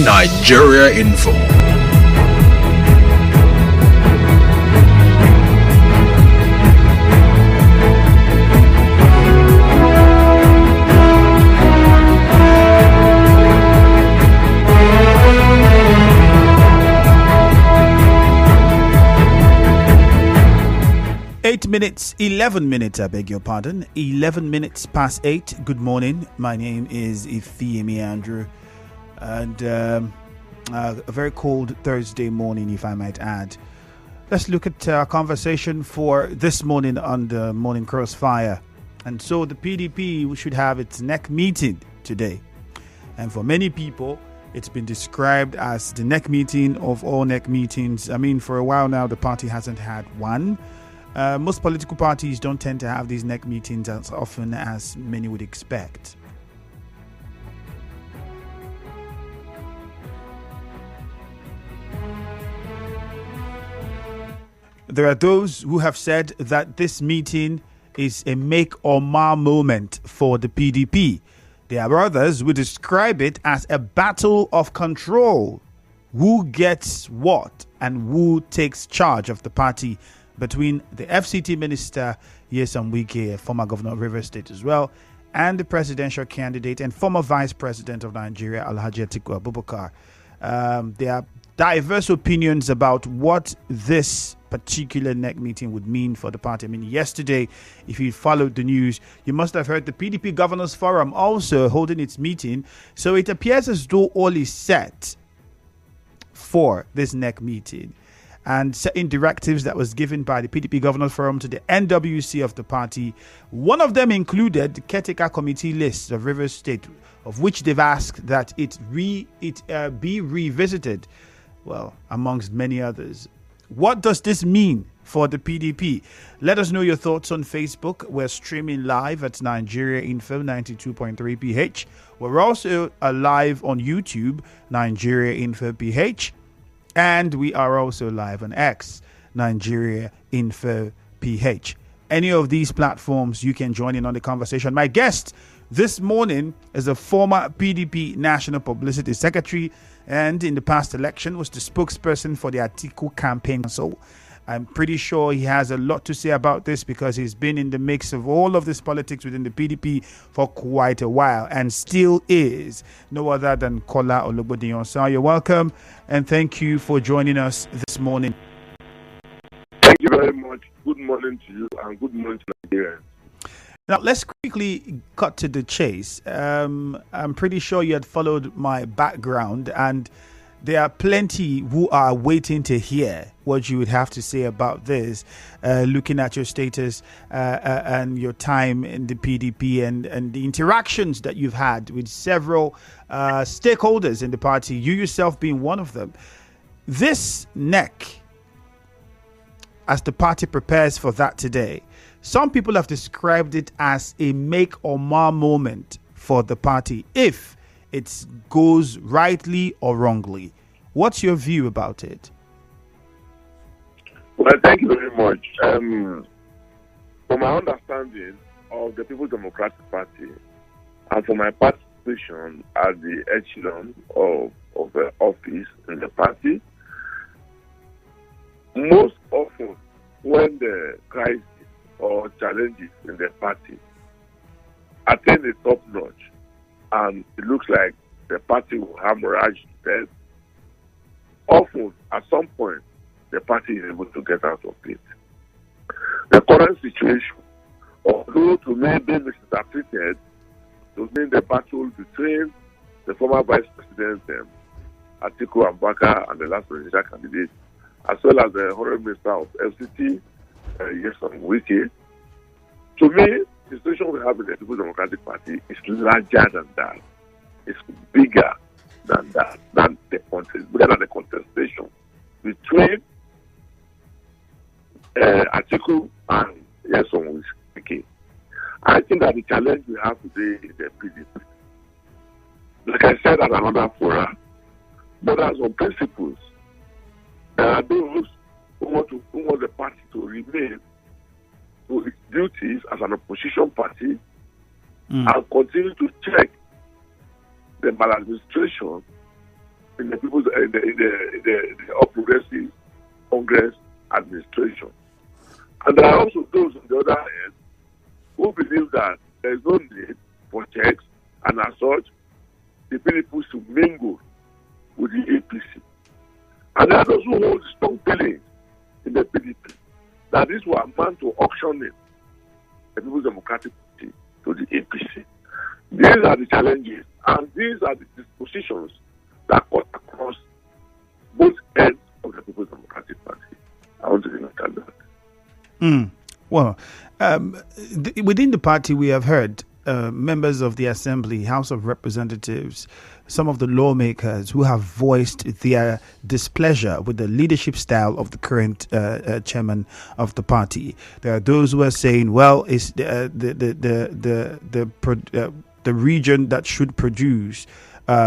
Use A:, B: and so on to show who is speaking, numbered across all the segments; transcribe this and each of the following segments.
A: Nigeria Info.
B: Minutes, 11 minutes, I beg your pardon. 11 minutes past 8. Good morning. My name is Ifeemi Andrew. And a very cold Thursday morning, if I might add. Let's look at our conversation for this morning on the Morning Crossfire. And so the PDP should have its NEC meeting today. And for many people, it's been described as the NEC meeting of all NEC meetings. I mean, for a while now, the party hasn't had one. Most political parties don't tend to have these NEC meetings as often as many would expect. There are those who have said that this meeting is a make or mar moment for the PDP. There are others who describe it as a battle of control. Who gets what and who takes charge of the party between the FCT minister, Nyesom Wike, a former governor of Rivers State as well, and the presidential candidate and former vice president of Nigeria, Alhaji Atiku Abubakar. There are diverse opinions about what this particular NEC meeting would mean for the party. I mean, yesterday, if you followed the news, you must have heard the PDP Governors Forum also holding its meeting. So it appears as though all is set for this NEC meeting. And certain directives that was given by the PDP Governors Forum to the NWC of the party. One of them included the caretaker committee list of Rivers State, of which they've asked that it be revisited, well, amongst many others. What does this mean for the PDP? Let us know your thoughts on Facebook. We're streaming live at Nigeria Info 92.3 PH. We're also live on YouTube, Nigeria Info PH. And we are also live on X, Nigeria Info PH. Any of these platforms, you can join in on the conversation. My guest this morning is a former PDP National Publicity Secretary, and in the past election was the spokesperson for the Atiku campaign. So I'm pretty sure he has a lot to say about this because he's been in the mix of all of this politics within the PDP for quite a while and still is. No other than Kola Ologbondiyan. So you're welcome and thank you for joining us this morning.
C: Thank you very much. Good morning to you and good morning to Nigeria.
B: Now, let's quickly cut to the chase. I'm pretty sure you had followed my background, and there are plenty who are waiting to hear what you would have to say about this, looking at your status and your time in the PDP and the interactions that you've had with several stakeholders in the party, you yourself being one of them. This NEC, as the party prepares for that today, some people have described it as a make or mar moment for the party if it goes rightly or wrongly. What's your view about it?
C: Well, thank you very much. From my understanding of the People's Democratic Party and for my participation at the echelon of the office in the party, most often when the crisis or challenges in the party attain a top notch and it looks like the party will hemorrhage death, often at some point the party is able to get out of it. The current situation, although to me be misinterpreted to mean the battle between the former vice president Atiku Abubakar and the last presidential candidate, as well as the Honorable Minister of FCT, Nyesom Wike. To me, the situation we have in the People's Democratic Party is larger than that. It's bigger than that, than the contestation between Atiku and Nyesom Wike. I think that the challenge we have today is the PDP. Like I said at another forum, but as on principles, there are those who want the party to remain to its duties as an opposition party and continue to check the maladministration the All Progressive Congress administration. And there are also those on the other hand who believe that there is no need for checks, and as such, the PDP should mingle with the APC. And there are those who hold strong feelings in the PDP that this will amount to auctioning the People's Democratic Party to the APC. These are the challenges, and these are the dispositions that cut across both ends of the People's Democratic Party. I want to understand that.
B: Well, within the party, we have heard members of the Assembly, House of Representatives, some of the lawmakers who have voiced their displeasure with the leadership style of the current chairman of the party. There are those who are saying, well, it's the region that should produce,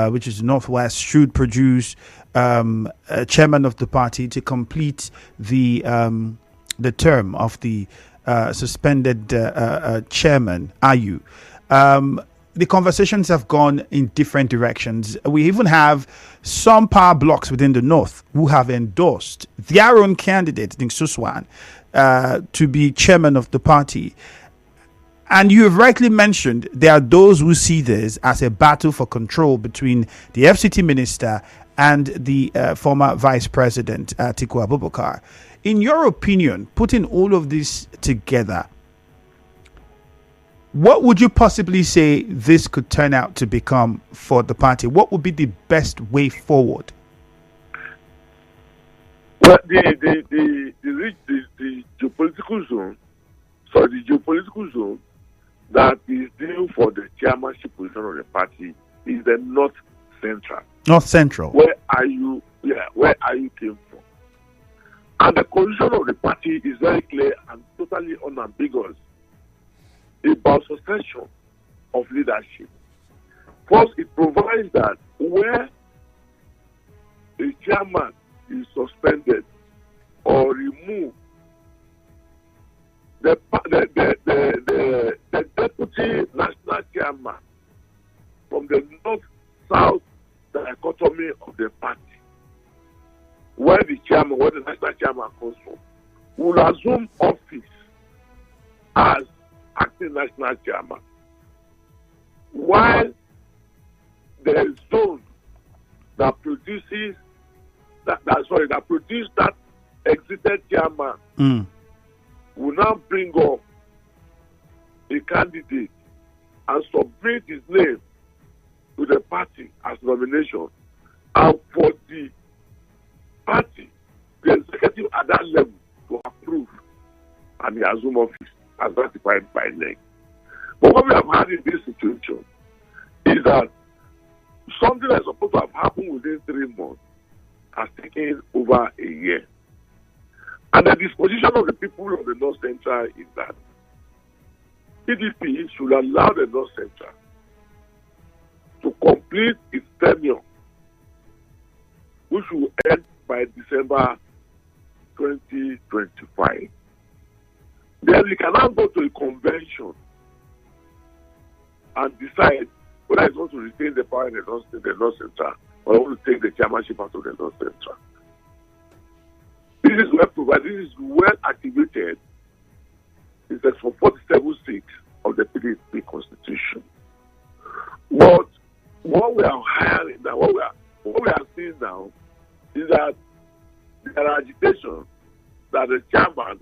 B: which is Northwest, should produce a chairman of the party to complete the term of the suspended chairman, Ayu. The conversations have gone in different directions. We even have some power blocks within the North who have endorsed their own candidate, Ding Suswan, to be chairman of the party. And you have rightly mentioned there are those who see this as a battle for control between the FCT minister and the former vice president, Atiku Abubakar. In your opinion, putting all of this together, what would you possibly say this could turn out to become for the party? What would be the best way forward?
C: Well, the geopolitical zone, the geopolitical zone that is due for the chairmanship position of the party is the North Central.
B: North Central.
C: Where are you came from? And the position of the party is very clear and totally unambiguous about succession of leadership. First, it provides that where a chairman is suspended or removed, the deputy national chairman from the north-south dichotomy of the party, where the national chairman comes from, will assume office as acting national chairman, while there is zone that produces that exited chairman will now bring up a candidate and submit his name to the party as nomination, and for the party, the executive at that level, to approve and the assume office as ratified by NEC. But what we have had in this situation is that something that's supposed to have happened within 3 months has taken over a year. And the disposition of the people of the North Central is that PDP should allow the North Central to complete its tenure, which will end by December 2025. Then we can now go to a convention and decide whether it's going to retain the power in the North Central or want to take the chairmanship out of the North Central. This is well activated in Section 47(6) of the PDP Constitution. But what we are hearing now, what we are seeing now, is that there are agitations that the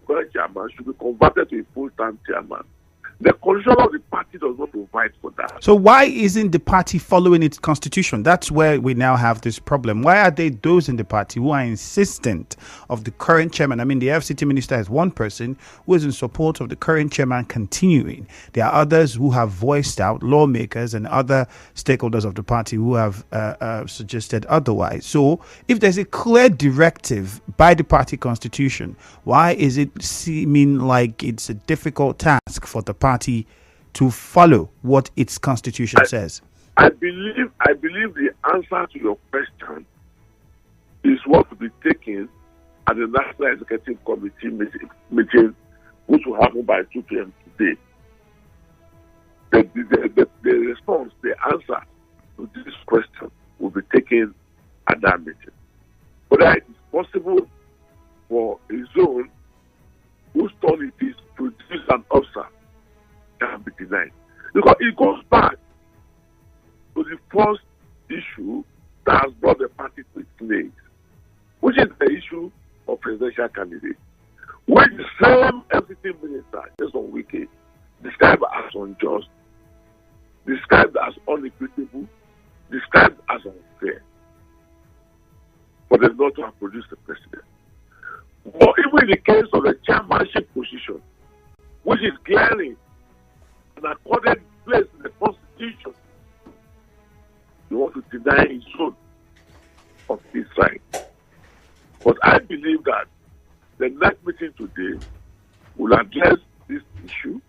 C: current chairman, should be converted to a full-time chairman. The constitution of the party does not provide for that.
B: So why isn't the party following its constitution? That's where we now have this problem. Why are they those in the party who are insistent of the current chairman? I mean, the FCT minister is one person who is in support of the current chairman continuing. There are others who have voiced out, lawmakers and other stakeholders of the party who have suggested otherwise. So if there's a clear directive by the party constitution, why is it seeming like it's a difficult task for the party to follow what its constitution says?
C: I believe the answer to your question is what will be taken at the National Executive Committee meeting, which will happen by 2 p.m. today. The response, the answer to this question will be taken at that meeting. whether it is possible for a zone whose turn it is to produce an officer can be denied. Because it goes back to the first issue that has brought the party to its knees, which is the issue of presidential candidates, which the same FCT minister, just on weekend, described as unjust, described as unequitable, described as unfair, for them not to have produced the president. But even in the case of the chairmanship position, which is clearly an accorded place in the Constitution, you want to deny his own of his right. But I believe that the next meeting today will address this issue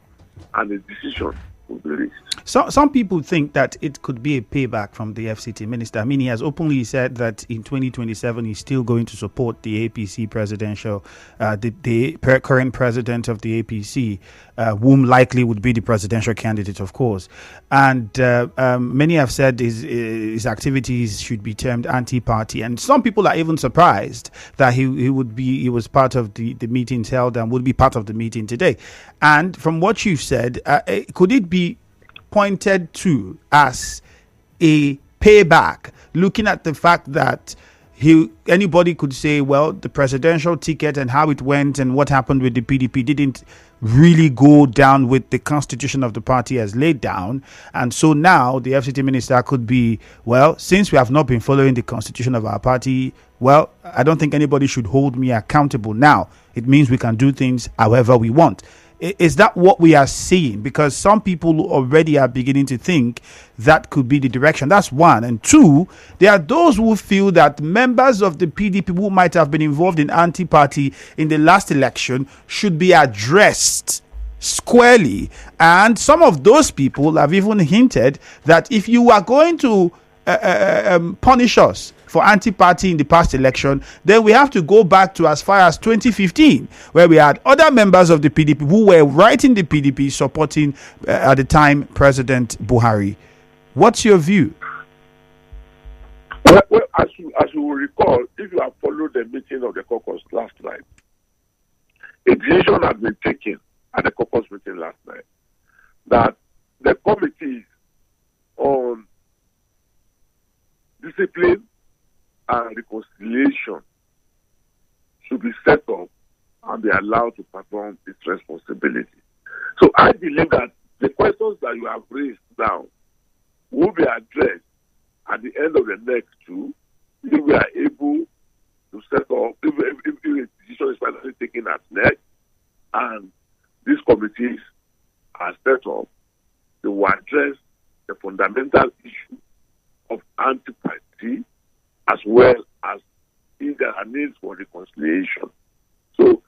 C: and the decision will be reached.
B: So, some people think that it could be a payback from the FCT minister. I mean, he has openly said that in 2027 he's still going to support the APC presidential, the current president of the APC, whom likely would be the presidential candidate, of course. And many have said his activities should be termed anti-party. And some people are even surprised that he was part of the meetings held and would be part of the meeting today. And from what you've said, could it be pointed to as a payback, looking at the fact that anybody could say, well, the presidential ticket and how it went and what happened with the PDP didn't really go down with the constitution of the party as laid down. And so now the FCT minister could be, well, since we have not been following the constitution of our party, well, I don't think anybody should hold me accountable now. It means we can do things however we want. Is that what we are seeing? Because some people already are beginning to think that could be the direction. That's one. And two, there are those who feel that members of the PDP who might have been involved in anti-party in the last election should be addressed squarely. And some of those people have even hinted that if you are going to punish us for anti-party in the past election, then we have to go back to as far as 2015, where we had other members of the PDP who were writing the PDP supporting at the time President Buhari. What's your view?
C: Well, as you will recall, if you have followed the meeting of the caucus last night, a decision has been taken at the caucus meeting last night that the committees on discipline and reconciliation should be set up and be allowed to perform its responsibility. So I believe that the questions that you have raised now will be addressed at the end of the next two if we are able to set up, if a decision is finally taken at NEC and these committees are set up, they will address the fundamental issue of anti-party as well as if there are needs for reconciliation. So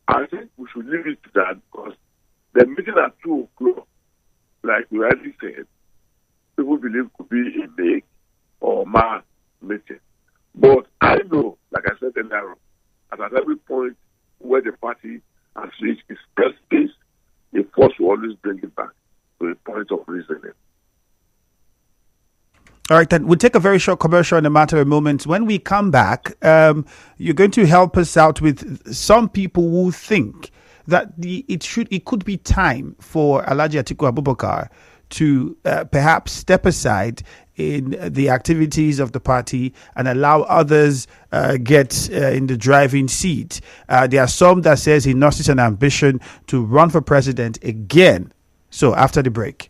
C: I think we should leave it to that because the meeting at 2 o'clock, like we already said, people believe could be a big or mass meeting. But I know, like I said earlier, at every point where the party has reached its precipice, the force will always bring it back to a point of reasoning.
B: All right, then we'll take a very short commercial in a matter of moments. When we come back, you're going to help us out with some people who think that it could be time for Alhaji Atiku Abubakar to perhaps step aside in the activities of the party and allow others get in the driving seat. There are some that says he nurses an ambition to run for president again. So after the break.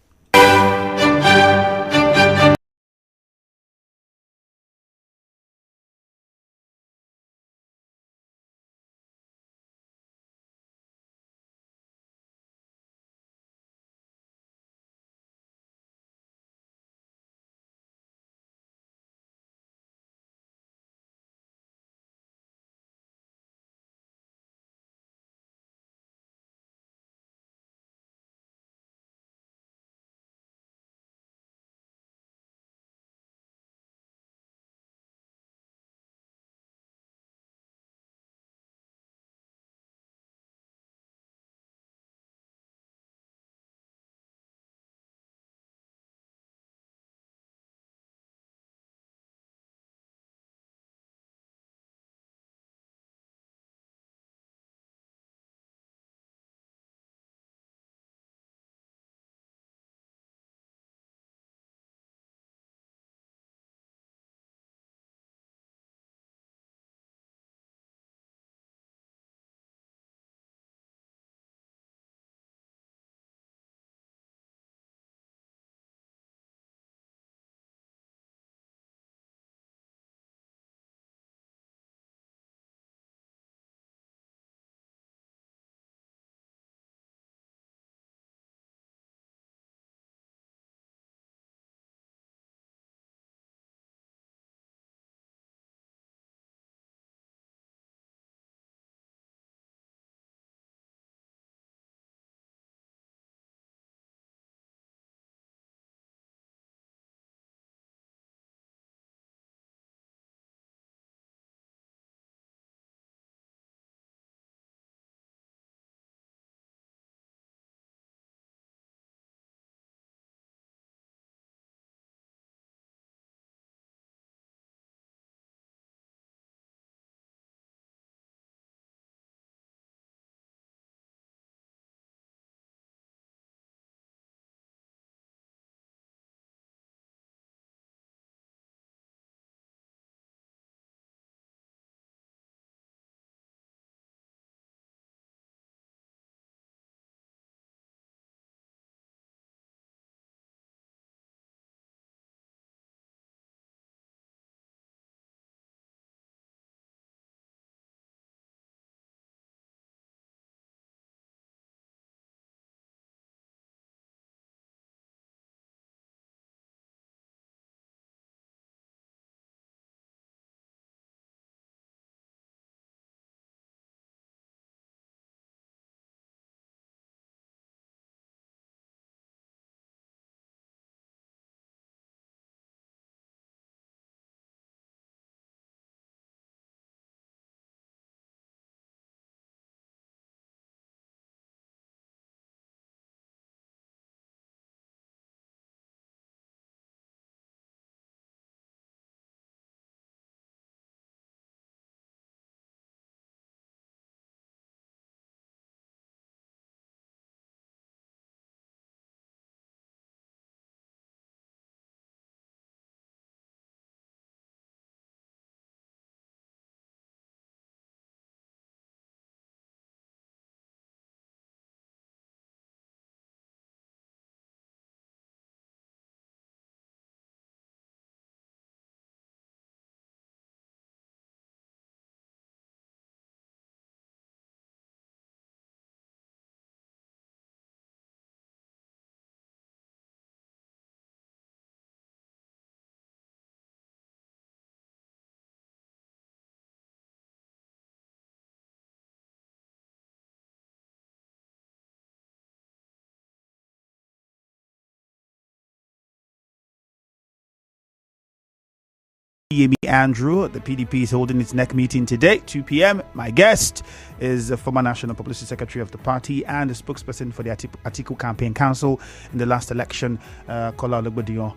B: Andrew. The PDP is holding its NEC meeting today, 2 p.m. My guest is the former National Publicity Secretary of the party and the spokesperson for the Atiku Campaign Council in the last election, Kola Ologbondiyan.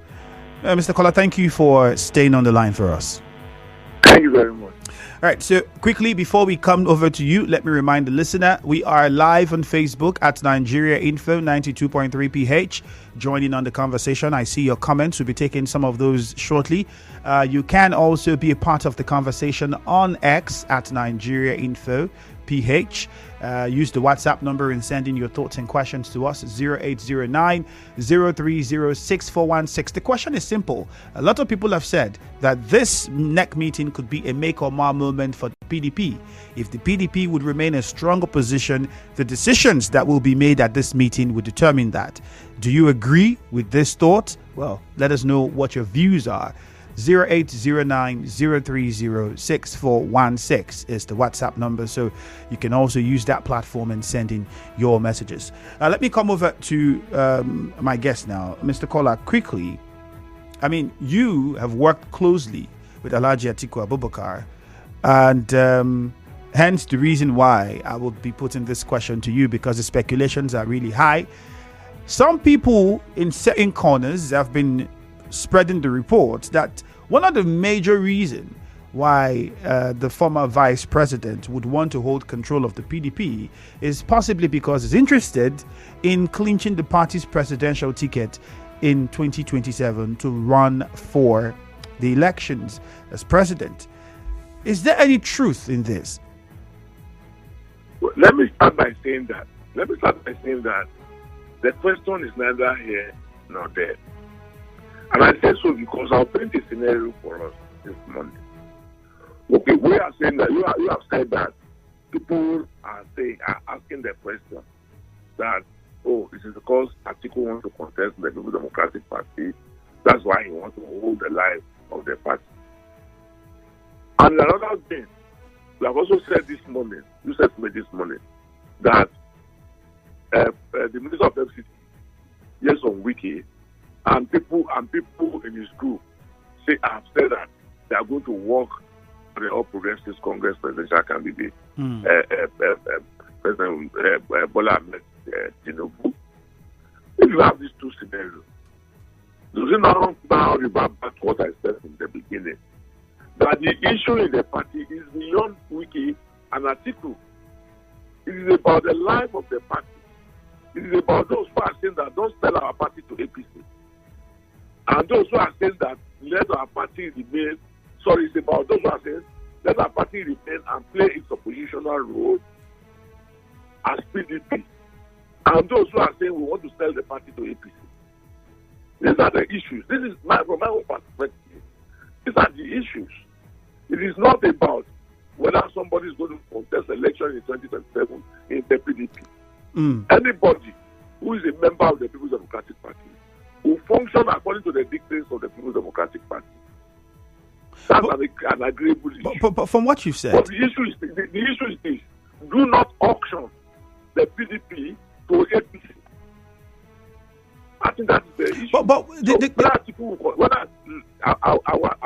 B: Mr. Kola, thank you for staying on the line for us.
C: Thank you very much.
B: All right, so quickly before we come over to you, let me remind the listener we are live on Facebook at Nigeria Info 92.3 PH. Joining on the conversation, I see your comments. We'll be taking some of those shortly. You can also be a part of the conversation on X at Nigeria Info PH. Use the WhatsApp number in sending your thoughts and questions to us, 0809 030 6416. The question is simple. A lot of people have said that this NEC meeting could be a make or mar moment for the PDP. If the PDP would remain a strong opposition, the decisions that will be made at this meeting will determine that. Do you agree with this thought? Well, let us know what your views are. 0809 030 6416 is the WhatsApp number, so you can also use that platform and send in your messages. Let me come over to my guest now, Mr. Kola. Quickly, I mean, you have worked closely with Alhaji Atiku Abubakar, and hence the reason why I will be putting this question to you, because the speculations are really high. Some people in certain corners have been spreading the report that one of the major reasons why the former vice president would want to hold control of the PDP is possibly because he's interested in clinching the party's presidential ticket in 2027 to run for the elections as president. Is there any truth in this?
C: Well, let me start by saying that the question is neither here nor there. And I say so because I'll paint a scenario for us this morning. Okay, we are saying that you have said that people are asking the question that, oh, this is because Atiku wants to contest the People Democratic Party. That's why he wants to hold the life of the party. And another thing, we have also said this morning, you said to me this morning, that the Minister of FCT, yes, on Wiki, and people in his group have said that they are going to work for the All Progressives Congress presidential candidate, President Bola Ahmed Tinubu. If you have these two scenarios, does it not now revert back to what I said in the beginning? That the issue in the party is beyond Wiki and Atiku. It is about the life of the party. It is about those who are saying that don't sell our party to APC. And those who are saying that let our party remain, it's about those who are saying let our party remain and play its oppositional role as PDP. And those who are saying we want to sell the party to APC. These are the issues. This is from my own perspective. These are the issues. It is not about whether somebody is going to contest election in 2027 in the PDP. Anybody who is a member of the People's Democratic Party will function according to the dictates of the People's Democratic Party. That's an agreeable issue.
B: But from what you've said,
C: but the issue is this: do not auction the PDP to APC. I think that's the issue. I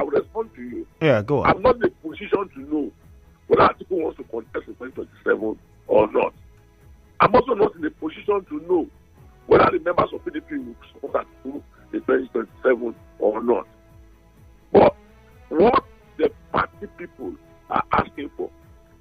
C: will respond to you.
B: Yeah, go on.
C: I'm not in a position to know whether Atiku wants to contest in 2027 or not. I'm also not in a position to know whether the members of PDP will support Atiku in 2027 or not. But what the party people are asking for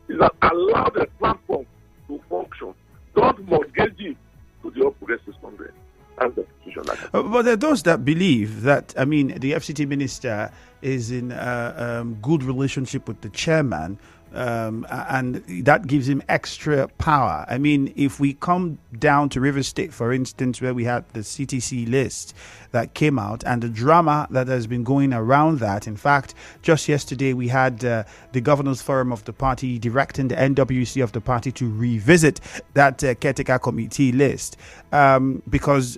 C: is that allow the platform to function. Don't mortgage it to the All Progressives Congress. That's the position.
B: But there are those that believe that, I mean, the FCT minister is in a good relationship with the chairman, and that gives him extra power. I mean, if we come down to Rivers State, for instance, where we had the CTC list that came out and the drama that has been going around that. In fact, just yesterday we had the Governors Forum of the party directing the NWC of the party to revisit that caretaker committee list, because,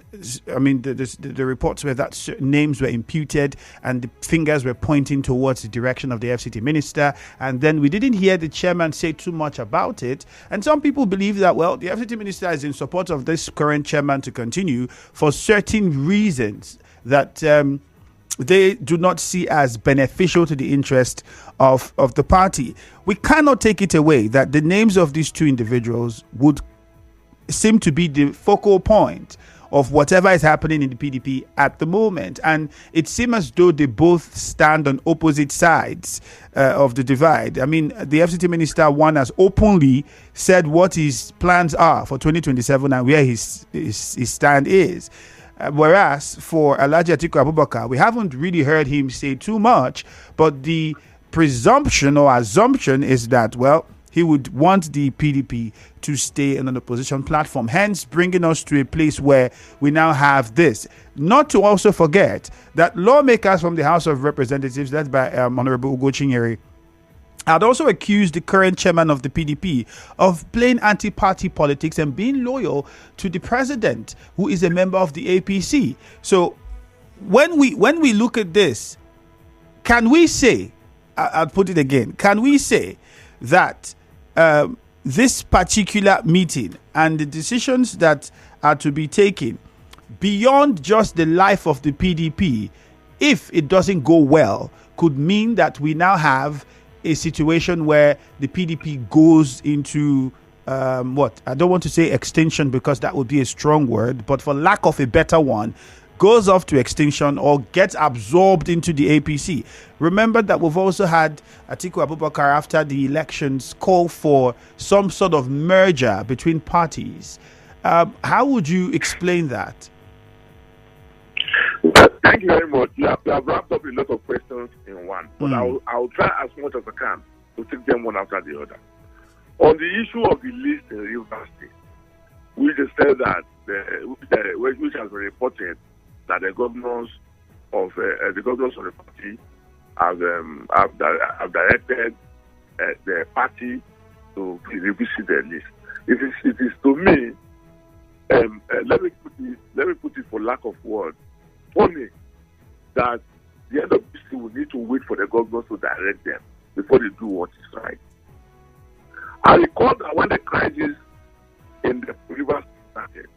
B: I mean, the reports were that certain names were imputed and the fingers were pointing towards the direction of the FCT minister, and then we didn't hear the chairman say too much about it. And some people believe that, well, the FCT minister is in support of this current chairman to continue for certain reasons that they do not see as beneficial to the interest of the party. We cannot take it away that the names of these two individuals would seem to be the focal point of whatever is happening in the PDP at the moment. And it seems as though they both stand on opposite sides of the divide. I mean, the FCT minister, one, has openly said what his plans are for 2027 and where his stand is. Whereas for Alhaji Atiku Abubakar, we haven't really heard him say too much, but the presumption or assumption is that, well, he would want the PDP to stay on an opposition platform, hence bringing us to a place where we now have this. Not to also forget that lawmakers from the House of Representatives, led by Honorable Ugo Chinyere, had also accused the current chairman of the PDP of playing anti-party politics and being loyal to the president, who is a member of the APC. So when we look at this, can we say, I'll put it again, can we say that this particular meeting and the decisions that are to be taken beyond just the life of the PDP, if it doesn't go well, could mean that we now have a situation where the PDP goes into what I don't want to say extinction, because that would be a strong word, but for lack of a better one, goes off to extinction or gets absorbed into the APC. Remember that we've also had Atiku Abubakar, after the elections, call for some sort of merger between parties. How would you explain that?
C: Well, thank you very much. You have wrapped up a lot of questions in one, but I'll try as much as I can to take them one after the other. On the issue of the list in Rivers State, we just said that which has been reported that the governors of the party have directed the party to revisit their list. It is to me, let me put it for lack of words, funny that the end of this thing will need to wait for the governors to direct them before they do what is right. I recall that when the crisis in the Rivers started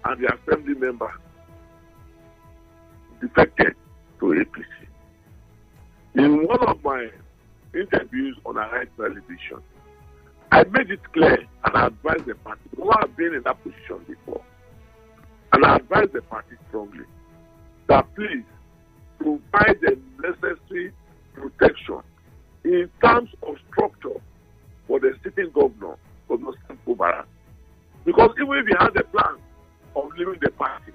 C: and the assembly member defected to APC, in one of my interviews on a right television, I made it clear and I advised the party, because I've been in that position before, and I advised the party strongly that please provide the necessary protection in terms of structure for the sitting governor, Governor Mubarak. Because even if he has a plan of leaving the party,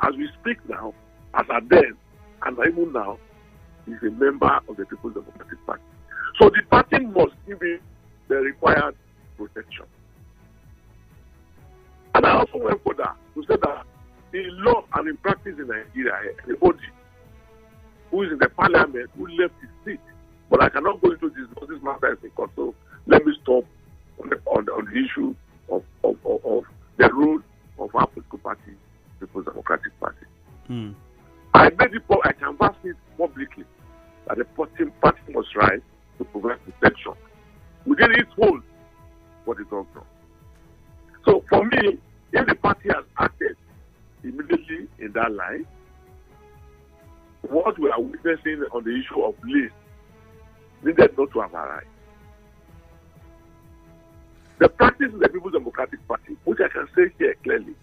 C: as we speak now, as at then, and even now, he's a member of the People's Democratic Party. So the party must give him the required protection. And I also went further to say that in law and in practice in Nigeria, anybody who is in the parliament who left his seat, but I cannot go into this because this matter is in court, so let me stop on the issue of the role of our political party, People's Democratic Party. I made it, I canvassed it publicly that the party must rise to provide protection within its hold for the governor. So for me, if the party has acted immediately in that line, what we are witnessing on the issue of list needed not to have arrived. The practice in the People's Democratic Party, which I can say here clearly,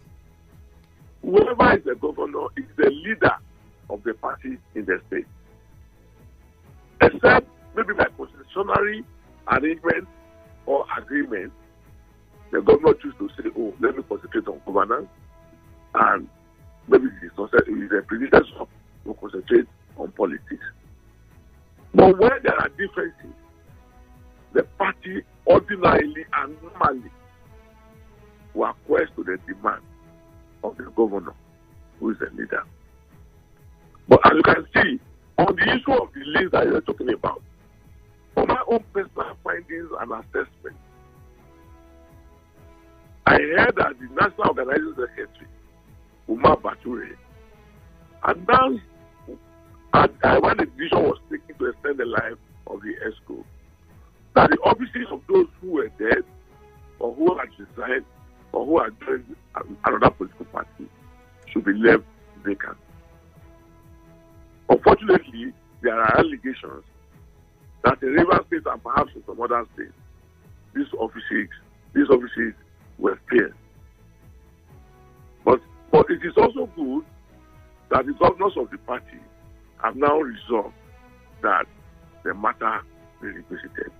C: whoever is the governor is the leader of the party in the state. Except maybe by constitutionary arrangement or agreement, the governor chooses to say, oh, let me concentrate on governance, and maybe the predecessor will concentrate on politics. But where there are differences, the party ordinarily and normally will acquiesce to the demand of the governor, who is the leader. But as you can see, on the issue of the list that you're talking about, from my own personal findings and assessment, I heard that the National Organizing Secretary, Umar Bature, announced when the decision was taken to extend the life of the ESCO, that the offices of those who were dead or who had resigned or who had joined another political party should be left vacant. Unfortunately, there are allegations that in Rivers State and perhaps in some other states, these offices were failed. But it is also good that the governors of the party have now resolved that the matter be revisited.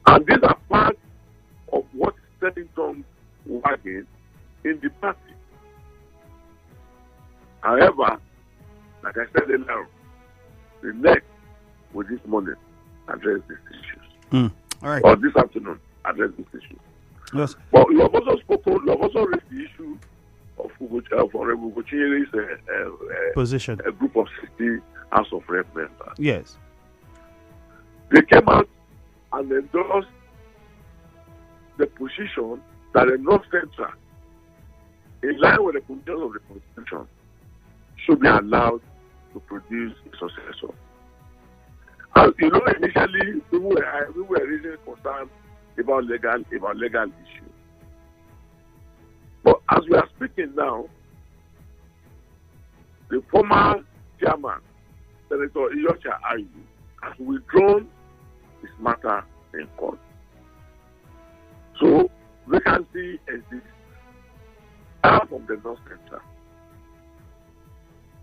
C: And these are part of what is setting tongues wagging in the party. However, like I said earlier, the NEC will this morning address these issues.
B: All right.
C: Or this afternoon address these issues.
B: Yes.
C: But you have also raised the issue of Honorable Ugochinyele's
B: Position.
C: A group of 60 House of Rep members.
B: Yes.
C: They came out and endorsed the position that the North Central, in line with the provisions of the Constitution, should be allowed to produce a successor. And initially we were raising concerns about legal issues. But as we are speaking now, the former chairman, Senator Iyorchia Ayu, has withdrawn his matter in court. So vacancy exists from the North Central.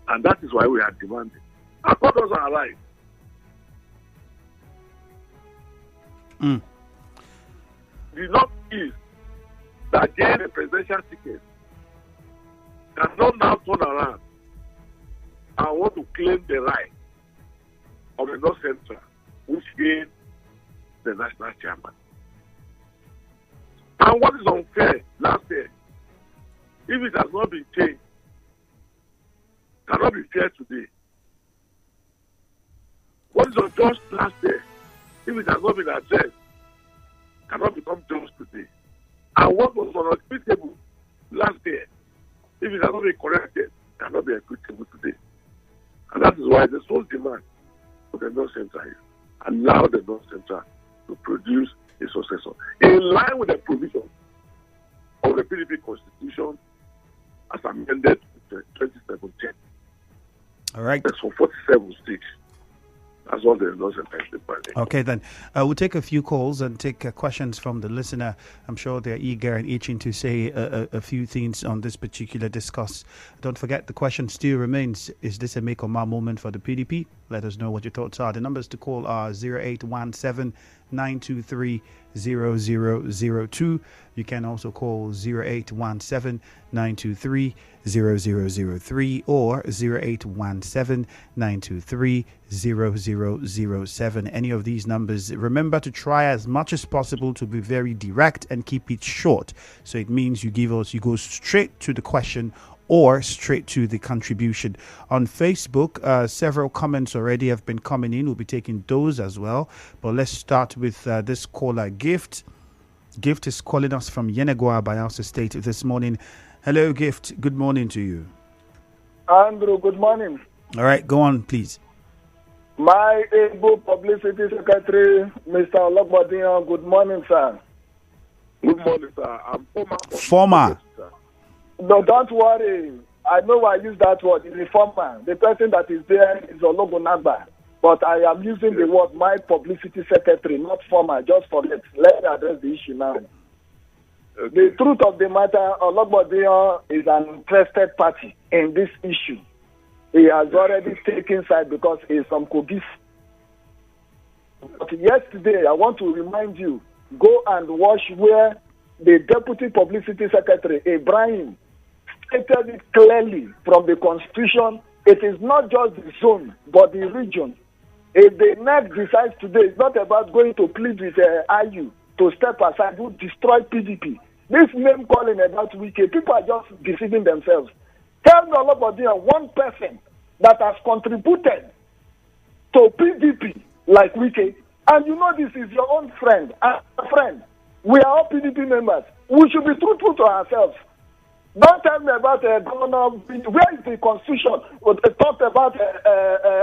C: And that is why we are demanding. Our court doesn't arrive. The North East that gained a presidential ticket cannot now turn around and want to claim the right of the North Central, which gained the national chairman. And what is unfair last year, if it has not been changed, cannot be fair today. What is unjust last year, if it has not been addressed, cannot become just today. And what was unequitable last year, if it has not been corrected, cannot be equitable today. And that is why the sole demand of the North Central is allow the North Central to produce a successor in line with the provisions of the PDP Constitution as amended in 2017.
B: All right.
C: That's for 47 states. That's all the North Central is demanding.
B: Okay, then we'll take a few calls and take questions from the listener. I'm sure they're eager and itching to say a few things on this particular discuss. Don't forget, the question still remains: is this a make or mar moment for the PDP? Let us know what your thoughts are. The numbers to call are 0817 923 0002. You can also call 0817 923 0003 or 0817 923 0007. Any of these numbers. Remember to try as much as possible to be very direct and keep it short. So it means you go straight to the question or straight to the contribution. On Facebook, several comments already have been coming in. We'll be taking those as well. But let's start with this caller, Gift. Gift is calling us from Yenagoa, Bayelsa State this morning. Hello, Gift. Good morning to you.
A: Andrew, good morning.
B: All right, go on, please.
A: My able publicity secretary, Mr. Ologbondiyan, good morning, sir.
C: Good morning, sir. I'm
B: former.
A: No, don't worry. I know I use that word. It's a former. The person that is there is Ologbondiyan. But I am using the word my publicity secretary, not former, just for it. Let's address the issue now. The truth of the matter, Ologbondiyan is an interested party in this issue. He has already taken side because he is from Kogis. But yesterday, I want to remind you, go and watch where the deputy publicity secretary, Ibrahim, stated it clearly from the Constitution. It is not just the zone, but the region. If the NEC decides today, it's not about going to plead with IU to step aside, to destroy PDP. This name calling about Wike, people are just deceiving themselves. Tell me Ologbondiyan, one person that has contributed to PDP like Wike, and you know this is your own friend, we are all PDP members. We should be truthful to ourselves. Don't tell me about a governor. Where is the Constitution? They talked about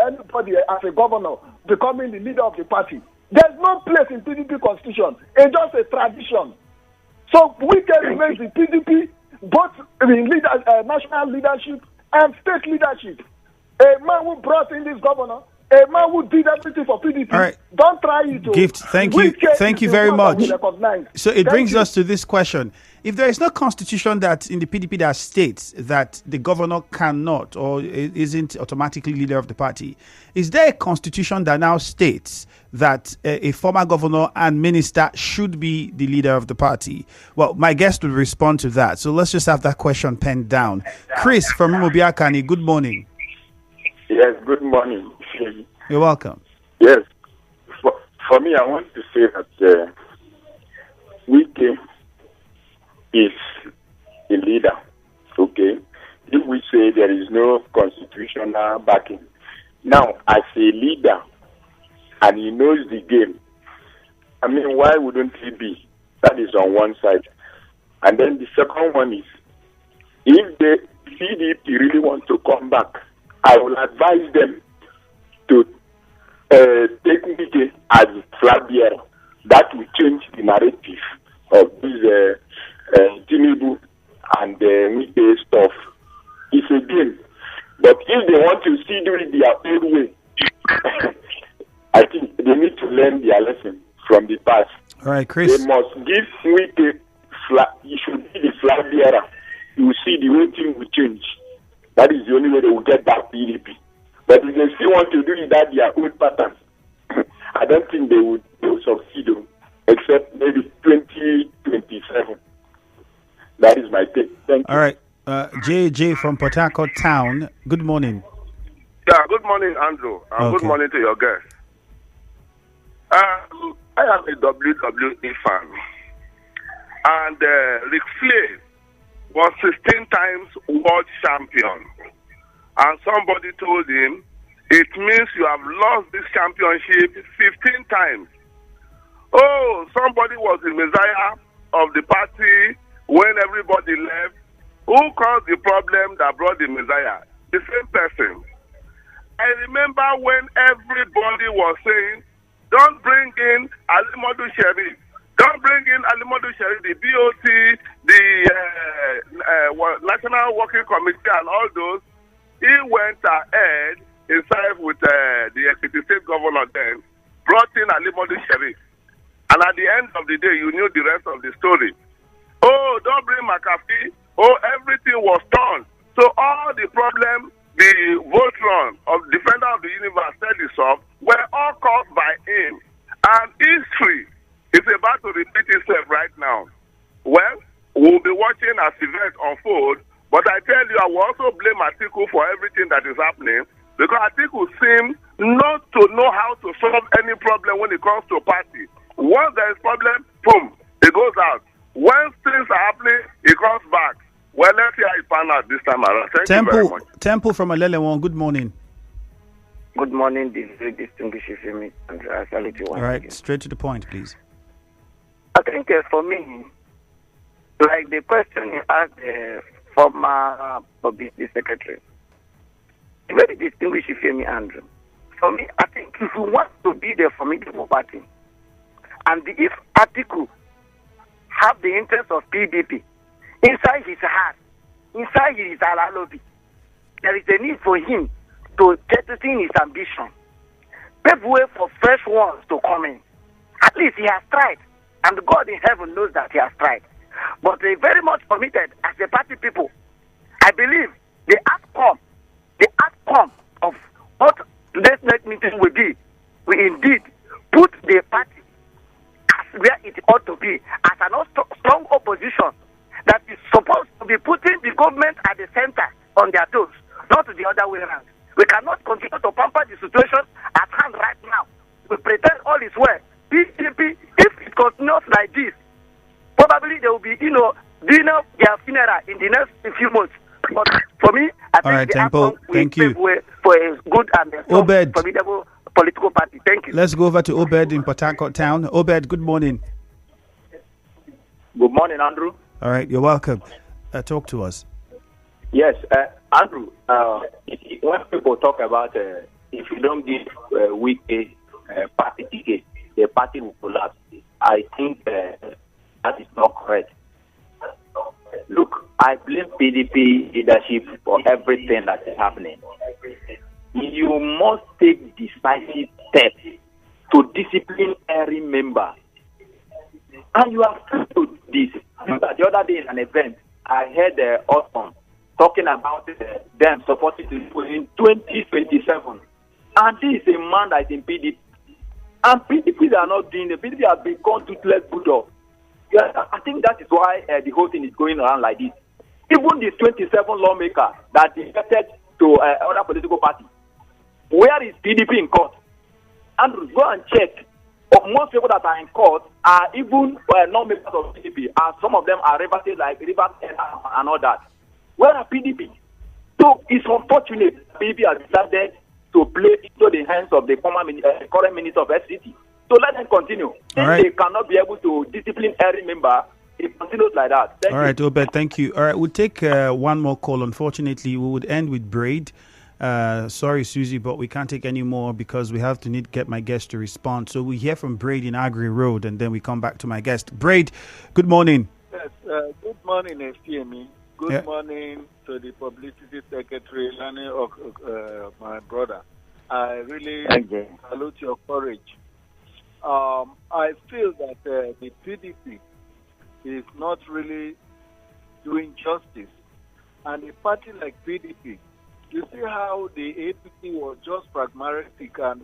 A: anybody as a governor becoming the leader of the party. There's no place in PDP Constitution. It's just a tradition. So we can remain the PDP, both in national leadership and state leadership. A man who brought in this governor, a man who did everything for PDP.
B: All right.
A: Don't try it.
B: Gift, thank you very much. So it brings us to this question. If there is no constitution that in the PDP that states that the governor cannot or isn't automatically leader of the party, is there a constitution that now states that a former governor and minister should be the leader of the party? Well, my guest will respond to that. So let's just have that question penned down. Chris from Umubiakani, good morning.
D: Yes, good morning.
B: You're welcome.
D: Yes. For me, I want to say that Wike is a leader, okay? If we say there is no constitutional backing. Now, as a leader, and he knows the game, I mean, why wouldn't he be? That is on one side. And then the second one is, if the PDP really want to come back, I will advise them to take Wike as flag bearer. That will change the narrative of this Tinubu and Wike stuff. It's a game. But if they want to still do it their own way, I think they need to learn their lesson from the past.
B: All right, Chris.
D: They must give Wike he should be the flag bearer. You will see the whole thing will change. That is the only way they will get back PDP. But if they still want to do it that their own pattern, I don't think they will succeed, except maybe 2027. That is my take. Thank you.
B: All right. JJ from Port Harcourt Town, good morning.
C: Yeah, good morning, Andrew. And good morning to your guest. I am a WWE fan. And Ric Flair was 16 times world champion. And somebody told him, it means you have lost this championship 15 times. Oh, somebody was the messiah of the party when everybody left. Who caused the problem that brought the messiah? The same person. I remember when everybody was saying, don't bring in Alimodu Sherif. Don't bring in Alimodu Sherif, the BOT, the National Working Committee and all those. He went ahead himself with the Ekiti State Governor then, brought in Alimodu Sherif. And at the end of the day, you knew the rest of the story. Oh, don't bring McAfee. Oh, everything was turned. So all the problems the Voltron of Defender of the Universe said is off were all caused by him. And history is about to repeat itself right now. Well, we'll be watching as events unfold, but I tell you, I will also blame Atiku for everything that is happening, because Atiku seems not to know how to solve any problem when it comes to party. Once there is problem, boom, it goes out. When things are happening, it comes back. Well, let's see how it pans out this time around. Thank you very much.
B: Temple from Alelewon, good morning.
E: Good morning, this very distinguished Femi, and I salute you.
B: All right, straight to the point, please.
E: I think for me, like the question you asked the former Publicity Secretary, very distinguished Femi Andrew. For me, I think if you want to be the formidable party, and if Atiku have the interest of PDP inside his heart, inside his lobby, there is a need for him to jettison his ambition. Pave way for fresh ones to come in. At least he has tried, and God in heaven knows that he has tried. But they very much committed as the party people. I believe the outcome of what today's next meeting will be, will indeed put the party as where it ought to be, as an strong opposition that is supposed to be putting the government at the center on their toes, not the other way around. We cannot continue to pamper the situation at hand right now. We pretend all is well. PDP, if it continues like this, probably there will be, doing their funeral in the next few months. But for me, I think the outcome will pave way for a good and a formidable political party. Thank you.
B: Let's go over to Obed in Port Harcourt Town. Obed, good morning.
F: Good morning, Andrew.
B: All right, you're welcome. Talk to us.
F: Yes, Andrew, when people talk about if you don't give Wike party ticket, the party will collapse, I think that is not correct. Look, I blame PDP leadership for everything that is happening. you must take decisive steps to discipline every member. And you have to do this. The other day in an event, I heard Austin talking about them supporting the people in 2027. And this is a man that is in PDP. And PDP are not doing it. PDP have become toothless bulldog. Yeah, I think that is why the whole thing is going around like this. Even the 27 lawmaker that defected to other political parties, where is PDP in court? And go and check. Most people that are in court are even non-members of PDP, and some of them are reverted like Rivers and all that. Where are PDP? So it's unfortunate PDP has decided to play into the hands of the current minister of FCT. So let them continue. If they cannot be able to discipline every member, it continues like that.
B: All right, Obed, thank you. All right, we'll take one more call. Unfortunately, we would end with Braid. Sorry, Susie, but we can't take any more because we have to get my guest to respond. So we hear from Braid in Agri Road, and then we come back to my guest. Braid, good morning.
G: Yes, good morning, FTME. Good morning to the Publicity Secretary, Lani, my brother. I really salute your courage. I feel that the PDP is not really doing justice. And a party like PDP, you see how the APC was just pragmatic, and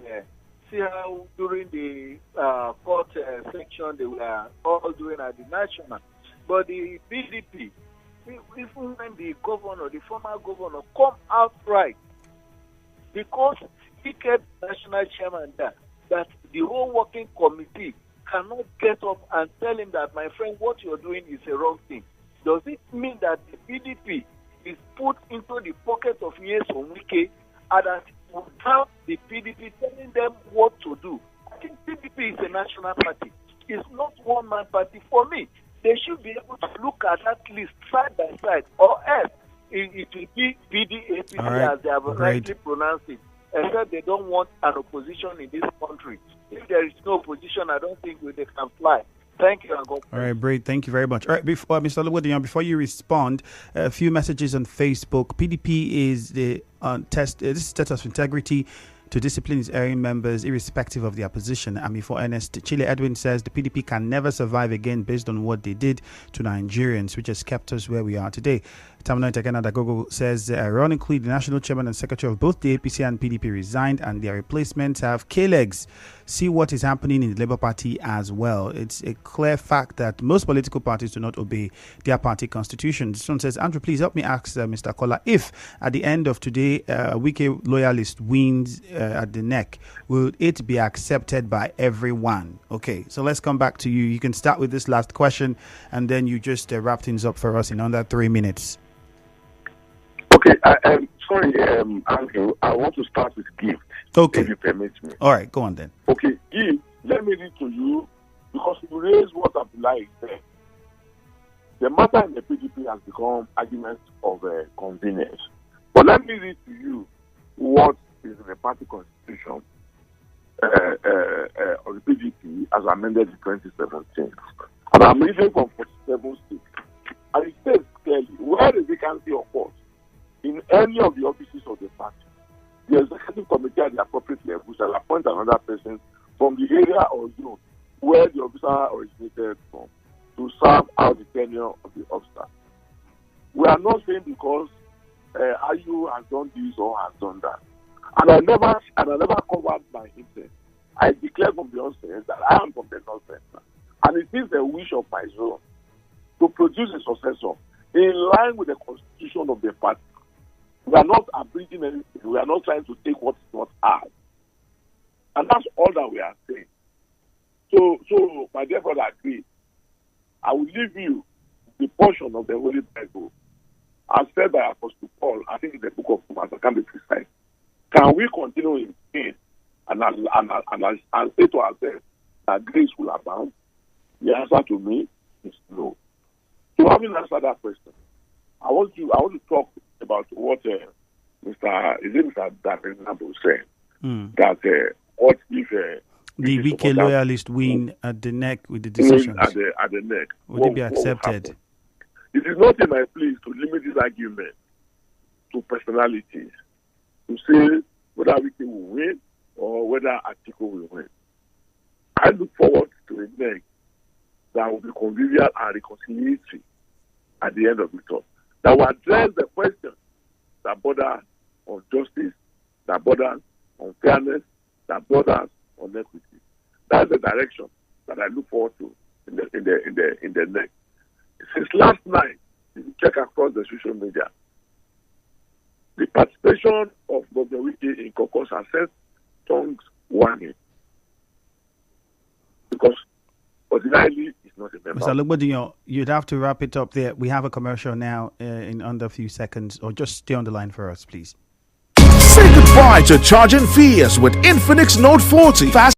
G: see how during the court section they were all doing at the national. But the PDP, even when the governor, the former governor, come outright, because he kept national chairman there, that the whole working committee cannot get up and tell him that, my friend, what you're doing is a wrong thing. Does it mean that the PDP is put into the pocket of Nyesom Wike, and that without the PDP telling them what to do? I think PDP is a national party. It's not one-man party. For me, they should be able to look at that list side by side, or else it will be PDAPC as they have rightly pronounced it, except they don't want an opposition in this country. If there is no opposition, I don't think they can fly. Thank you, and God bless.
B: All right, Braid, thank you very much. All right, before Mr. Ologbondiyan, before you respond, a few messages on Facebook. PDP is the this is test of integrity to discipline its erring members, irrespective of their position. And before Ernest, Chile Edwin says the PDP can never survive again based on what they did to Nigerians, which has kept us where we are today. Tamino Itakena Dagogo says, ironically, the national chairman and secretary of both the APC and PDP resigned, and their replacements have K-legs. See what is happening in the Labour Party as well. It's a clear fact that most political parties do not obey their party constitution. This one says, Andrew, please help me ask Mr. Kola, if at the end of today, Wike loyalist wins at the NEC, will it be accepted by everyone? Okay, so let's come back to you. You can start with this last question, and then you just wrap things up for us in under 3 minutes.
C: Okay, sorry, Andrew, I want to start with gift.
B: Okay.
C: If you permit me.
B: All right, go on then.
C: Okay, gift, let me read to you, because you raised what Abdullah said. The matter in the PDP has become arguments of convenience. But let me read to you what is in the party constitution of the PDP as amended in 2017. And I'm reading from 47.6. And it says clearly, where the vacancy occurs in any of the offices of the party, the executive committee at the appropriate level shall appoint another person from the area or zone where the officer originated from to serve out the tenure of the officer. We are not saying because IU has done this or has done that. And I never covered my intent. I declare from the onset that I am from the North Center. And it is the wish of my zone to produce a successor in line with the constitution of the party. We are not abridging anything. We are not trying to take what is not ours. And that's all that we are saying. So my dear brother agrees. I will leave you the portion of the Holy Bible as said by Apostle Paul, I think in the book of Romans, I can't be precise. Can we continue in sin and say to ourselves that grace will abound? The answer to me is no. So having answered that question, I want to talk about what Mr. David said. That what if
B: the Wike loyalist win at the NEC with the decisions
C: at the NEC?
B: Would it be accepted?
C: It is not in my place to limit this argument to personalities, to say whether Wiki will win or whether Atiku will win. I look forward to a NEC that will be convivial and reconciliatory at the end of the talk. That will address the questions that border on justice, that border on fairness, that border on equity. That's the direction that I look forward to in the NEC. Since last night, if you check across the social media, the participation of Governor Wiki in caucus has set tongues wagging because ordinarily it's not a member.
B: Mr. Ologbondiyan, you'd have to wrap it up there. We have a commercial now in under a few seconds, or just stay on the line for us, please.
H: Say goodbye to charging fees with Infinix Note 40. Fast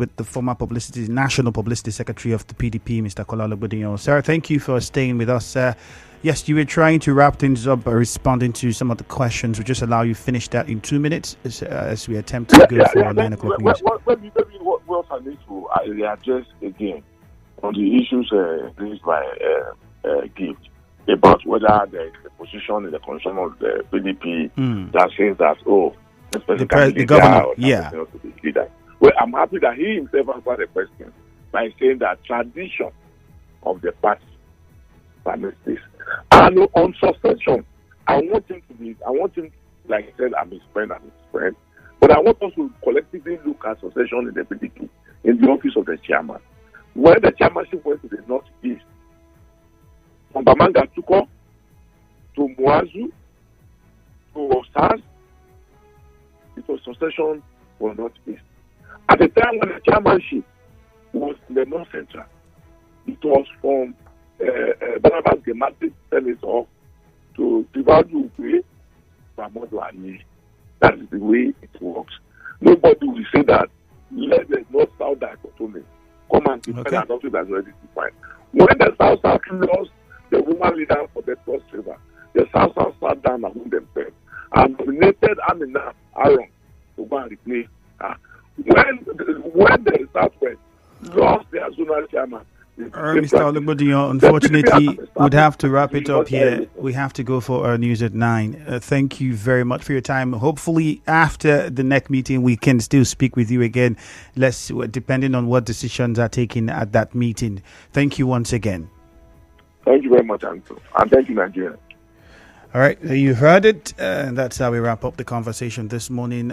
B: with the former National Publicity Secretary of the PDP, Mr. Kola Ologbondiyan. Sir, thank you for staying with us. Yes, you were trying to wrap things up by responding to some of the questions. We'll just allow you finish that in 2 minutes as we attempt to go for 9 o'clock news.
C: Maybe what I need to address again on the issues raised by Gift about whether there is a position in the constitution of the PDP that says that,
B: the governor, yeah.
C: Well, I'm happy that he himself answered the question by saying that tradition of the party permits this. And on succession, I want him, like I said, I'm his friend, but I want us to collectively look at succession in the PDP, in the office of the chairman. When the chairmanship went to the northeast, from Bamanga Tuko to Muazu to Osas, it was succession for northeast. At the time when the chairmanship was in the North Central, it was from Barnabas Gemati Senator to Tivadu Ukwe, Mamodo Ali. That is the way it works. Nobody will say that let the North-South dichotomy come and defend an office that's already defined. When the South-South lost the woman leader for the Cross River, the South-South sat down among themselves and nominated Amina Aaron to go and replace her. When the Southwest
B: Mr. Ologbondiyan, unfortunately, would have to wrap it up here. We have to go for our news at 9. Thank you very much for your time. Hopefully, after the NEC meeting, we can still speak with you again, depending on what decisions are taken at that meeting. Thank you once again.
C: Thank you very much, Anto. And thank you, Nigeria.
B: All right, you heard it. That's how we wrap up the conversation this morning.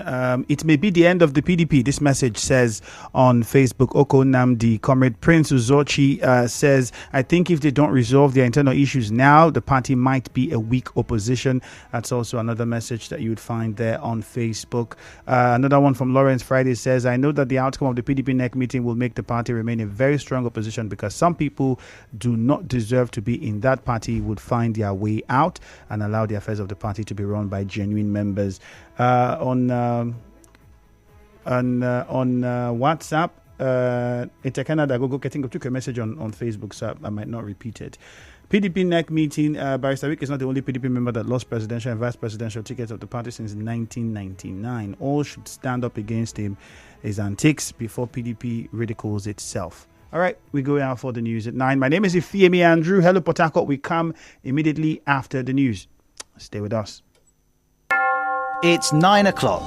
B: It may be the end of the PDP. This message says on Facebook, Oko Namdi, Comrade Prince Uzochi says, I think if they don't resolve their internal issues now, the party might be a weak opposition. That's also another message that you would find there on Facebook. Another one from Lawrence Friday says, I know that the outcome of the PDP NEC meeting will make the party remain a very strong opposition because some people do not deserve to be in that party would find their way out and allow the affairs of the party to be run by genuine members. On WhatsApp, it's a Canada go getting took a message on Facebook, so I might not repeat it. PDP NEC meeting. Barrister Wick is not the only PDP member that lost presidential and vice presidential tickets of the party since 1999. All should stand up against him, his antics, before PDP ridicules itself. All right, we go out for the news at 9. My name is Ifeemi Andrew. Hello, Port Harcourt. We come immediately after the news. Stay with us.
I: It's 9 o'clock.